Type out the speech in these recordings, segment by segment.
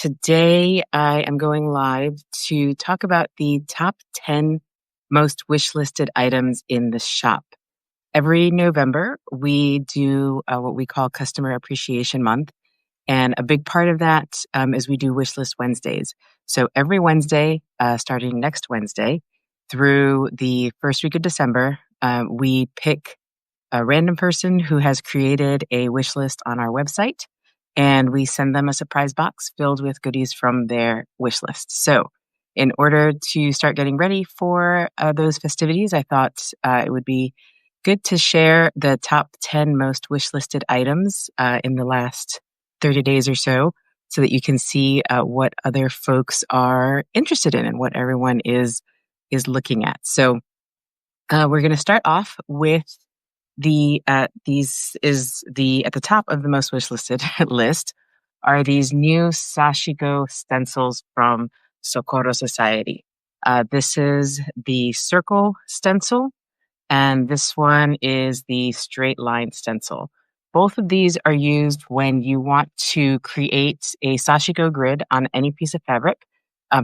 Today, I am going live to talk about the top 10 most wishlisted items in the shop. Every November, we do what we call Customer Appreciation Month. And a big part of that is we do Wishlist Wednesdays. So every Wednesday, starting next Wednesday through the first week of December, we pick a random person who has created a wish list on our website, and we send them a surprise box filled with goodies from their wish list. So in order to start getting ready for those festivities, I thought it would be good to share the top 10 most wish listed items in the last 30 days or so that you can see what other folks are interested in and what everyone is looking at. So we're going to start off with at the top of the most wishlisted list are these new Sashiko stencils from Socorro Society. This is the circle stencil, and this one is the straight line stencil. Both of these are used when you want to create a Sashiko grid on any piece of fabric,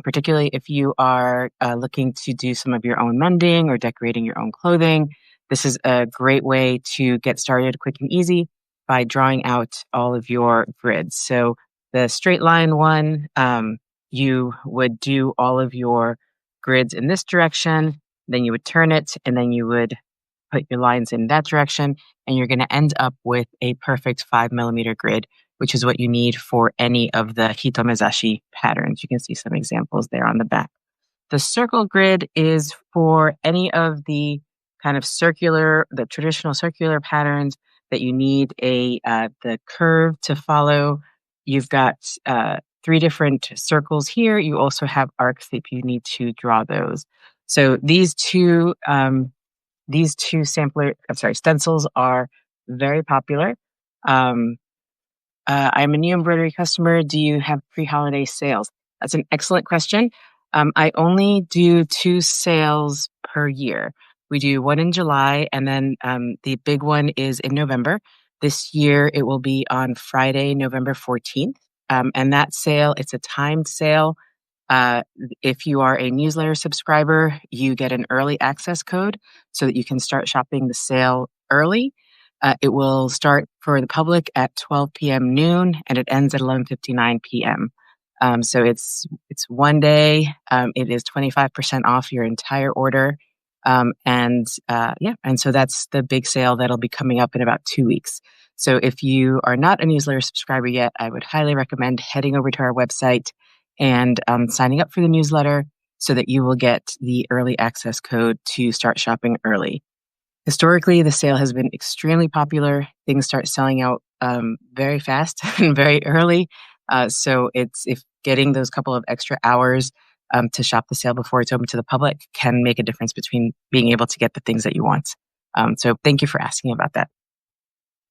particularly if you are looking to do some of your own mending or decorating your own clothing. This is a great way to get started quick and easy by drawing out all of your grids. So the straight line one, you would do all of your grids in this direction, then you would turn it, and then you would put your lines in that direction, and you're going to end up with a perfect 5mm grid, which is what you need for any of the hitomezashi patterns. You can see some examples there on the back. The circle grid is for any of the kind of the traditional circular patterns that you need the curve to follow. You've got 3 different circles here. You also have arcs if you need to draw those. So these two stencils are very popular. I'm a new embroidery customer. Do you have pre-holiday sales? That's an excellent question. I only do 2 sales per year. We do one in July, and then the big one is in November. This year, it will be on Friday, November 14th. And that sale, it's a timed sale. If you are a newsletter subscriber, you get an early access code so that you can start shopping the sale early. It will start for the public at 12 p.m. noon, and it ends at 11:59 p.m. So it's one day. It is 25% off your entire order. And so that's the big sale that'll be coming up in about 2 weeks. So if you are not a newsletter subscriber yet, I would highly recommend heading over to our website and signing up for the newsletter so that you will get the early access code to start shopping early. Historically, the sale has been extremely popular. Things start selling out very fast and very early. So if getting those couple of extra hours to shop the sale before it's open to the public can make a difference between being able to get the things that you want. So thank you for asking about that.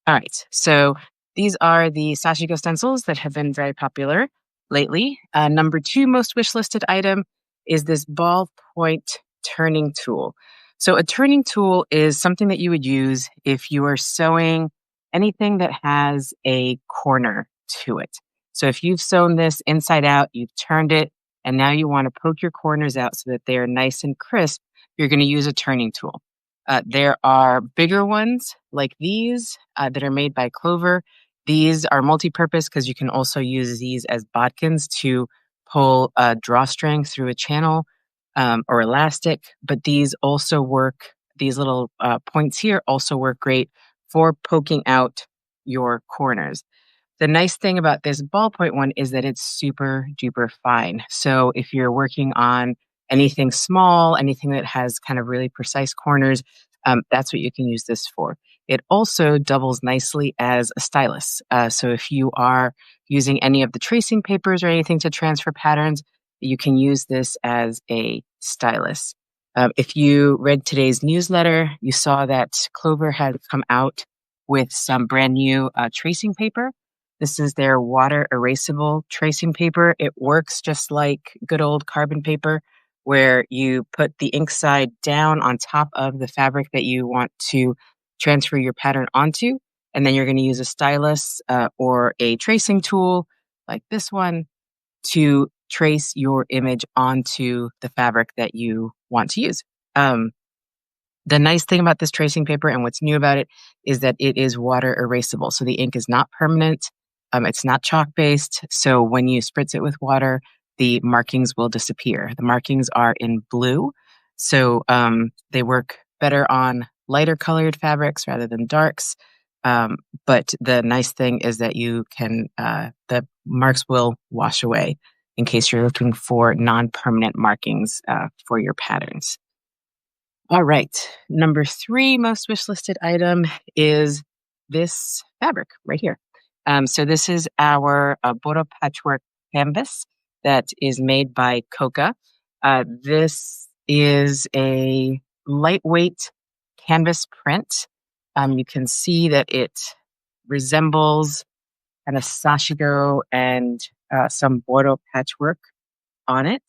All right. So these are the Sashiko stencils that have been very popular lately. Number 2 most wishlisted item is this ballpoint turning tool. So a turning tool is something that you would use if you are sewing anything that has a corner to it. So if you've sewn this inside out, you've turned it, and now you want to poke your corners out so that they are nice and crisp, you're going to use a turning tool. There are bigger ones like these that are made by Clover. These are multi-purpose because you can also use these as bodkins to pull a drawstring through a channel or elastic. But these also work, these little points here also work great for poking out your corners. The nice thing about this ballpoint one is that it's super duper fine. So if you're working on anything small, anything that has kind of really precise corners, that's what you can use this for. It also doubles nicely as a stylus. So if you are using any of the tracing papers or anything to transfer patterns, you can use this as a stylus. If you read today's newsletter, you saw that Clover had come out with some brand new tracing paper. This is their water erasable tracing paper. It works just like good old carbon paper, where you put the ink side down on top of the fabric that you want to transfer your pattern onto, and then you're going to use a stylus or a tracing tool like this one to trace your image onto the fabric that you want to use. The nice thing about this tracing paper and what's new about it is that it is water erasable. So the ink is not permanent. It's not chalk based. So when you spritz it with water, the markings will disappear. The markings are in blue. So they work better on lighter colored fabrics rather than darks. But the nice thing is that you can, the marks will wash away in case you're looking for non-permanent markings for your patterns. All right. Number 3 most wishlisted item is this fabric right here. So this is our Boro patchwork canvas that is made by Coca. This is a lightweight canvas print. You can see that it resembles kind of sashiko and some Boro patchwork on it.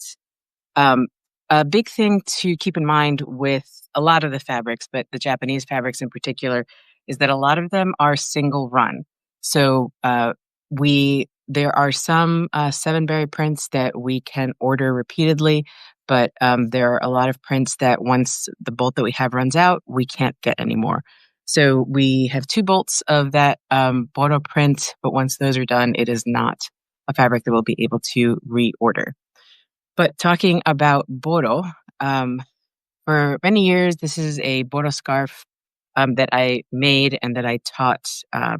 A big thing to keep in mind with a lot of the fabrics, but the Japanese fabrics in particular, is that a lot of them are single run. So there are some 7-berry prints that we can order repeatedly, but there are a lot of prints that once the bolt that we have runs out, we can't get anymore. So we have 2 bolts of that Boro print, but once those are done, it is not a fabric that we'll be able to reorder. But talking about Boro, for many years, this is a Boro scarf that I made and that I taught.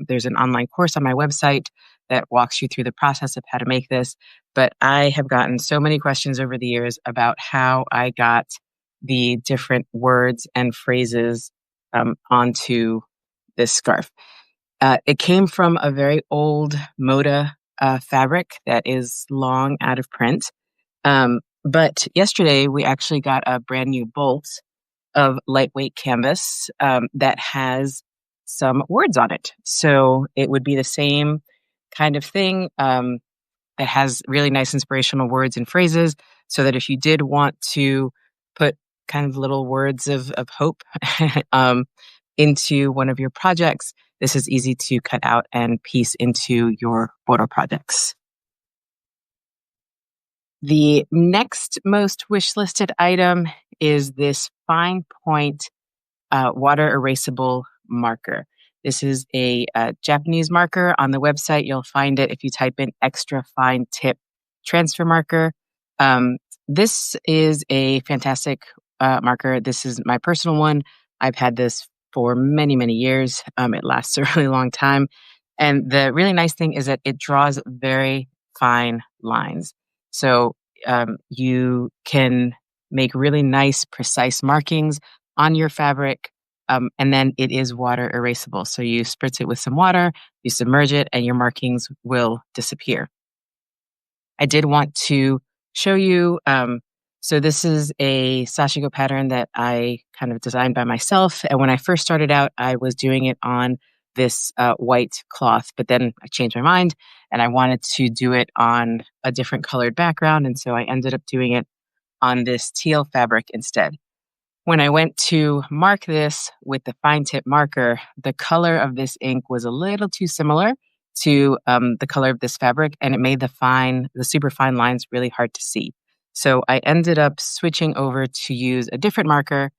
There's an online course on my website that walks you through the process of how to make this. But I have gotten so many questions over the years about how I got the different words and phrases onto this scarf. It came from a very old Moda fabric that is long out of print. But yesterday we actually got a brand new bolt of lightweight canvas that has some words on it. So it would be the same kind of thing that has really nice inspirational words and phrases, so that if you did want to put kind of little words of hope into one of your projects, this is easy to cut out and piece into your Boro projects. The next most wishlisted item is this fine point water erasable marker. This is a Japanese marker. On the website, you'll find it if you type in extra fine tip transfer marker. This is a fantastic marker. This is my personal one. I've had this for many, many years. It lasts a really long time. And the really nice thing is that it draws very fine lines. So you can make really nice, precise markings on your fabric, and then it is water erasable. So you spritz it with some water, you submerge it, and your markings will disappear. I did want to show you, so this is a sashiko pattern that I kind of designed by myself. And when I first started out, I was doing it on this white cloth, but then I changed my mind and I wanted to do it on a different colored background. And so I ended up doing it on this teal fabric instead. When I went to mark this with the fine tip marker, the color of this ink was a little too similar to the color of this fabric, and it made the super fine lines really hard to see. So I ended up switching over to use a different marker.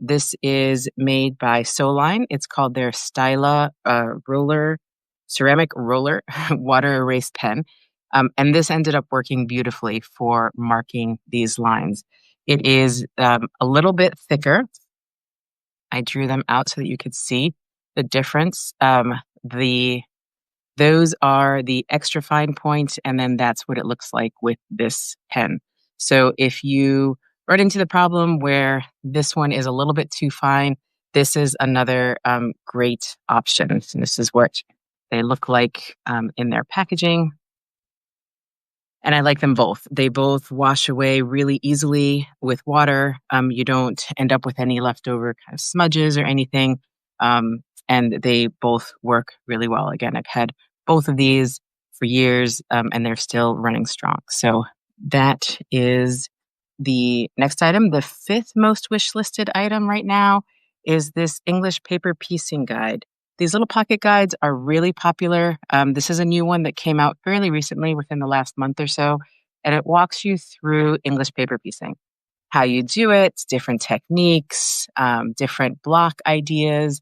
This is made by Soline. It's called their Styla ceramic roller water erase pen. And this ended up working beautifully for marking these lines. It is a little bit thicker. I drew them out so that you could see the difference. Those are the extra fine point, and then that's what it looks like with this pen. So if you run into the problem where this one is a little bit too fine, this is another great option. And this is what they look like in their packaging. And I like them both. They both wash away really easily with water. You don't end up with any leftover kind of smudges or anything. And they both work really well. Again, I've had both of these for years, and they're still running strong. So that is the next item. The 5th most wishlisted item right now is this English paper piecing guide. these little pocket guides are really popular. This is a new one that came out fairly recently within the last month or so, and it walks you through English paper piecing, how you do it, different techniques, different block ideas,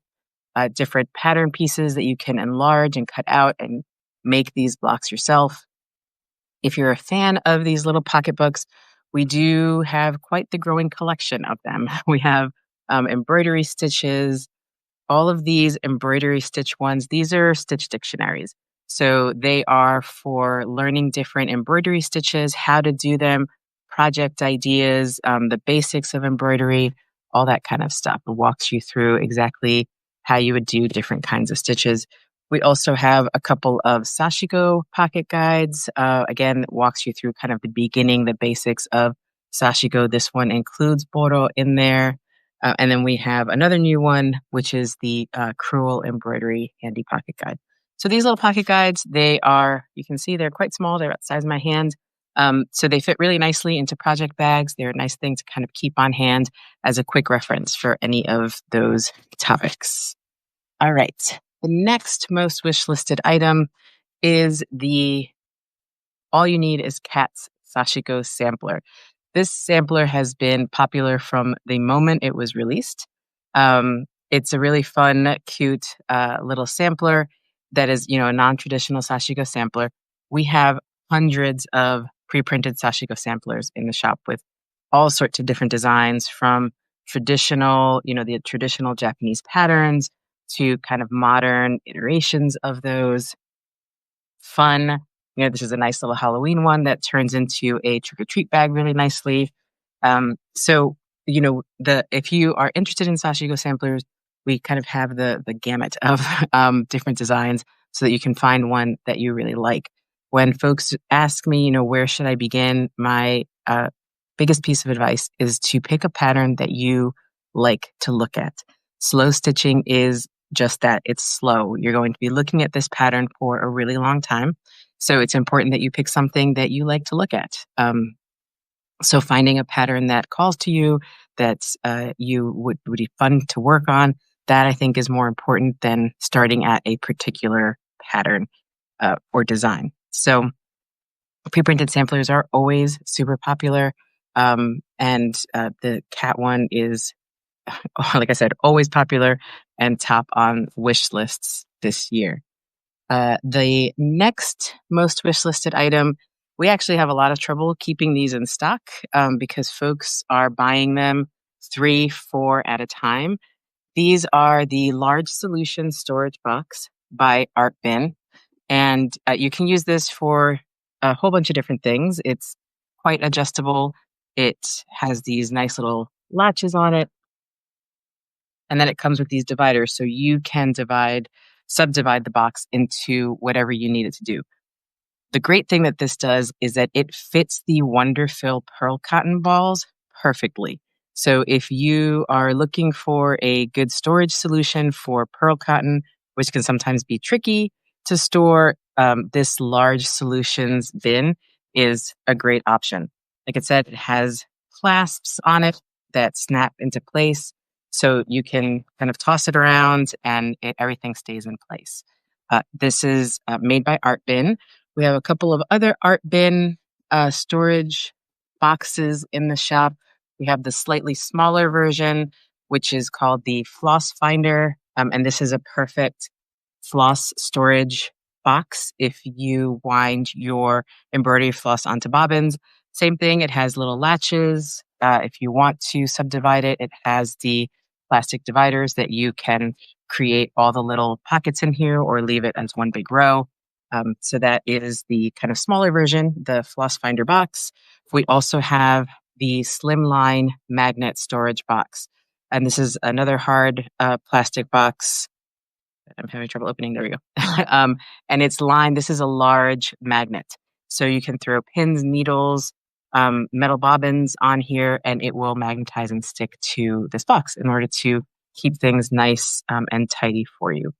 different pattern pieces that you can enlarge and cut out and make these blocks yourself. If you're a fan of these little pocketbooks, we do have quite the growing collection of them. We have embroidery stitches, all of these embroidery stitch ones. These are stitch dictionaries. So they are for learning different embroidery stitches, how to do them, project ideas, the basics of embroidery, all that kind of stuff. It walks you through exactly how you would do different kinds of stitches. We also have a couple of sashiko pocket guides. Again, that walks you through kind of the beginning, the basics of sashiko. This one includes boro in there. And then we have another new one, which is the Cruel Embroidery Handy Pocket Guide. So these little pocket guides, you can see they're quite small. They're about the size of my hand. So they fit really nicely into project bags. They're a nice thing to kind of keep on hand as a quick reference for any of those topics. All right. The next most wishlisted item is the All You Need is Cat's Sashiko Sampler. This sampler has been popular from the moment it was released. It's a really fun, cute little sampler that is, a non-traditional sashiko sampler. We have hundreds of pre-printed sashiko samplers in the shop with all sorts of different designs, from traditional, the traditional Japanese patterns to kind of modern iterations of those. Fun. This is a nice little Halloween one that turns into a trick-or-treat bag really nicely. So, if you are interested in sashiko samplers, we kind of have the gamut of different designs so that you can find one that you really like. When folks ask me, where should I begin, my biggest piece of advice is to pick a pattern that you like to look at. Slow stitching is just that. It's slow. You're going to be looking at this pattern for a really long time. So it's important that you pick something that you like to look at. So finding a pattern that calls to you, that you would be fun to work on, that I think is more important than starting at a particular pattern or design. So pre-printed samplers are always super popular. And the cat one is, like I said, always popular and top on wish lists this year. The next most wishlisted item, we actually have a lot of trouble keeping these in stock because folks are buying them 3, 4 at a time. These are the Large Solution Storage Box by Artbin. And you can use this for a whole bunch of different things. It's quite adjustable. It has these nice little latches on it. And then it comes with these dividers, so you can subdivide the box into whatever you need it to do. The great thing that this does is that it fits the Wonderfill pearl cotton balls perfectly. So if you are looking for a good storage solution for pearl cotton, which can sometimes be tricky to store, this Large Solutions bin is a great option. Like I said, it has clasps on it that snap into place. So you can kind of toss it around and everything stays in place. This is made by Artbin. We have a couple of other Artbin storage boxes in the shop. We have the slightly smaller version, which is called the Floss Finder. And this is a perfect floss storage box if you wind your embroidery floss onto bobbins. Same thing, it has little latches. If you want to subdivide it, it has the plastic dividers that you can create all the little pockets in here or leave it as one big row. So that is the kind of smaller version, the Floss Finder box. We also have the Slimline Magnet Storage Box. And this is another hard plastic box. I'm having trouble opening. There we go. And it's lined. This is a large magnet. So you can throw pins, needles, metal bobbins on here, and it will magnetize and stick to this box in order to keep things nice and tidy for you.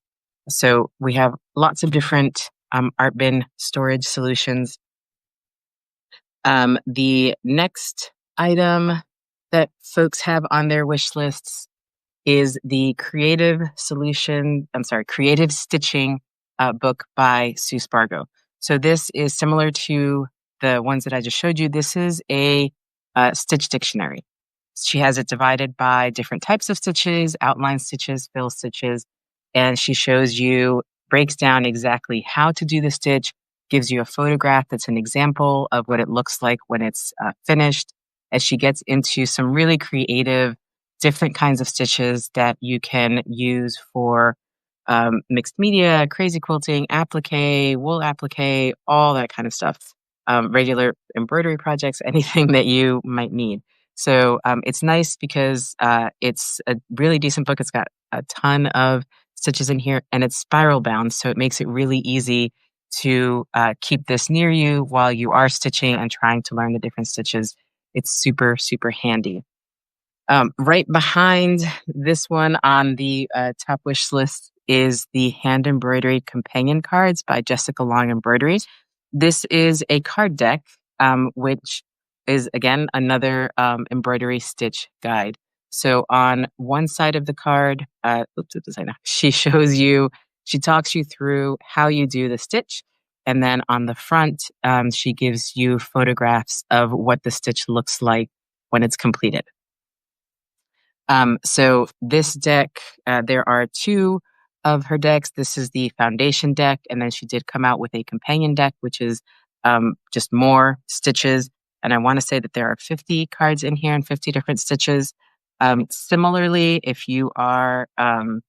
So we have lots of different Artbin storage solutions. The next item that folks have on their wish lists is the Creative Stitching book by Sue Spargo. So this is similar to the ones that I just showed you. This is a stitch dictionary. She has it divided by different types of stitches, outline stitches, fill stitches, and she shows you, breaks down exactly how to do the stitch, gives you a photograph that's an example of what it looks like when it's finished, as she gets into some really creative, different kinds of stitches that you can use for mixed media, crazy quilting, applique, wool applique, all that kind of stuff. Regular embroidery projects, anything that you might need. So it's nice because it's a really decent book. It's got a ton of stitches in here, and it's spiral bound, so it makes it really easy to keep this near you while you are stitching and trying to learn the different stitches. It's super, super handy. Right behind this one on the top wish list is the hand embroidery companion cards by Jessica Long Embroidery. This is a card deck, which is again another embroidery stitch guide. So on one side of the card, she talks you through how you do the stitch. And then on the front, she gives you photographs of what the stitch looks like when it's completed. So this deck, there are two of her decks. This is the foundation deck, and then she did come out with a companion deck, which is just more stitches. And I want to say that there are 50 cards in here and 50 different stitches. Similarly, if you are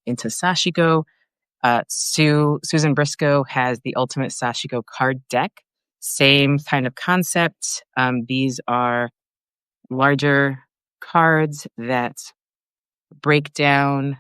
into Sashiko, Susan Briscoe has the Ultimate Sashiko card deck. Same kind of concept. These are larger cards that break down,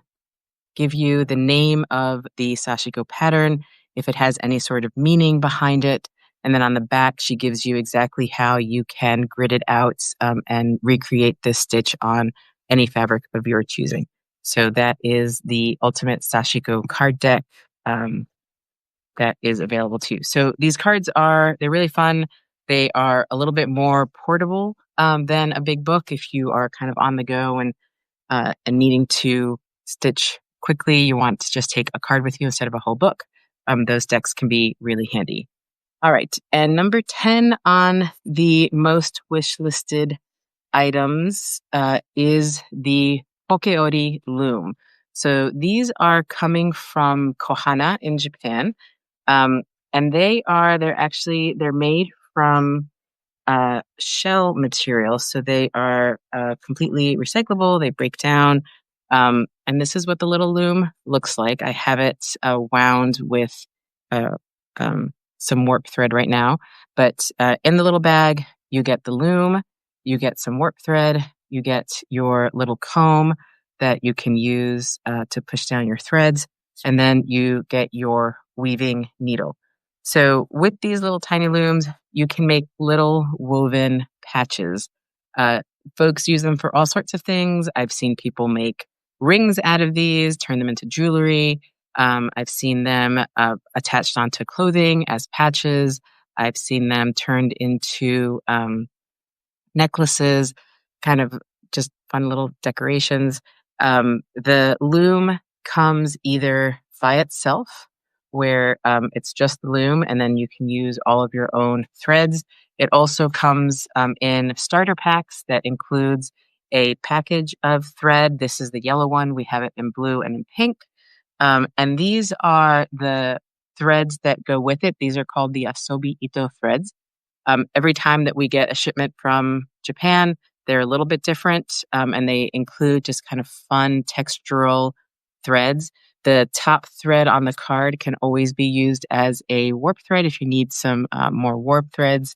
give you the name of the Sashiko pattern, if it has any sort of meaning behind it. And then on the back, she gives you exactly how you can grid it out and recreate this stitch on any fabric of your choosing. So that is the Ultimate Sashiko card deck that is available too. So these cards they're really fun. They are a little bit more portable than a big book if you are kind of on the go and needing to stitch quickly. You want to just take a card with you instead of a whole book. Those decks can be really handy. All right. And number 10 on the most wishlisted items is the Pokeori loom. So these are coming from Kohana in Japan. And they're made from shell material. So they are completely recyclable. They break down. And this is what the little loom looks like. I have it wound with uh, some warp thread right now. But in the little bag, you get the loom, you get some warp thread, you get your little comb that you can use to push down your threads, and then you get your weaving needle. So with these little tiny looms, you can make little woven patches. Folks use them for all sorts of things. I've seen people make rings out of these, turn them into jewelry. I've seen them attached onto clothing as patches. I've seen them turned into necklaces, kind of just fun little decorations. The loom comes either by itself, where it's just the loom, and then you can use all of your own threads. It also comes in starter packs that includes a package of thread. This is the yellow one. We have it in blue and in pink. And these are the threads that go with it. These are called the Asobi Ito threads. Every time that we get a shipment from Japan, they're a little bit different, and they include just kind of fun textural threads. The top thread on the card can always be used as a warp thread if you need some more warp threads.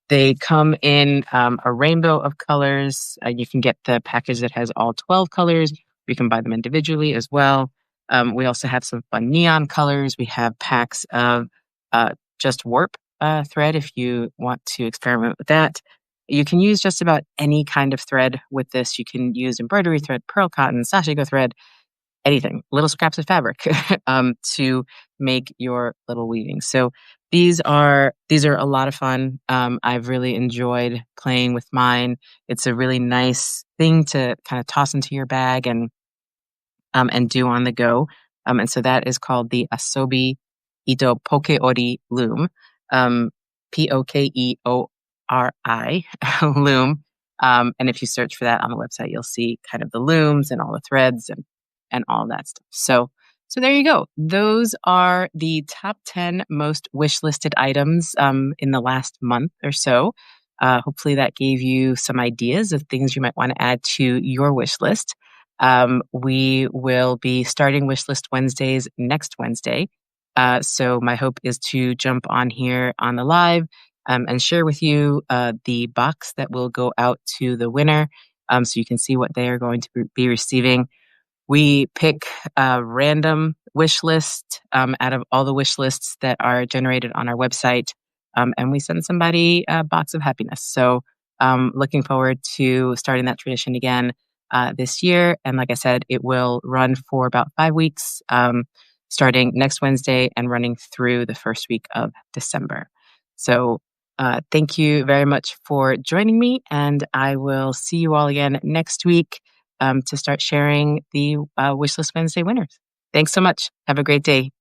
They come in a rainbow of colors. You can get the package that has all 12 colors. You can buy them individually as well. We also have some fun neon colors. We have packs of just warp thread if you want to experiment with that. You can use just about any kind of thread with this. You can use embroidery thread, pearl cotton, sashiko thread, anything, little scraps of fabric to make your little weaving. So these are a lot of fun. I've really enjoyed playing with mine. It's a really nice thing to kind of toss into your bag and and do on the go. And so that is called the Asobi Ito Pokeori Loom, Pokeori loom. And if you search for that on the website, you'll see kind of the looms and all the threads and all that stuff. So there you go. Those are the top 10 most wish-listed items in the last month or so. Hopefully that gave you some ideas of things you might want to add to your wish list. We will be starting Wishlist Wednesdays next Wednesday. So my hope is to jump on here on the live and share with you the box that will go out to the winner, so you can see what they are going to be receiving. We pick a random wish list out of all the wish lists that are generated on our website, and we send somebody a box of happiness. So looking forward to starting that tradition again this year. And like I said, it will run for about 5 weeks, starting next Wednesday and running through the first week of December. So thank you very much for joining me, and I will see you all again next week to start sharing the Wishlist Wednesday winners. Thanks so much. Have a great day.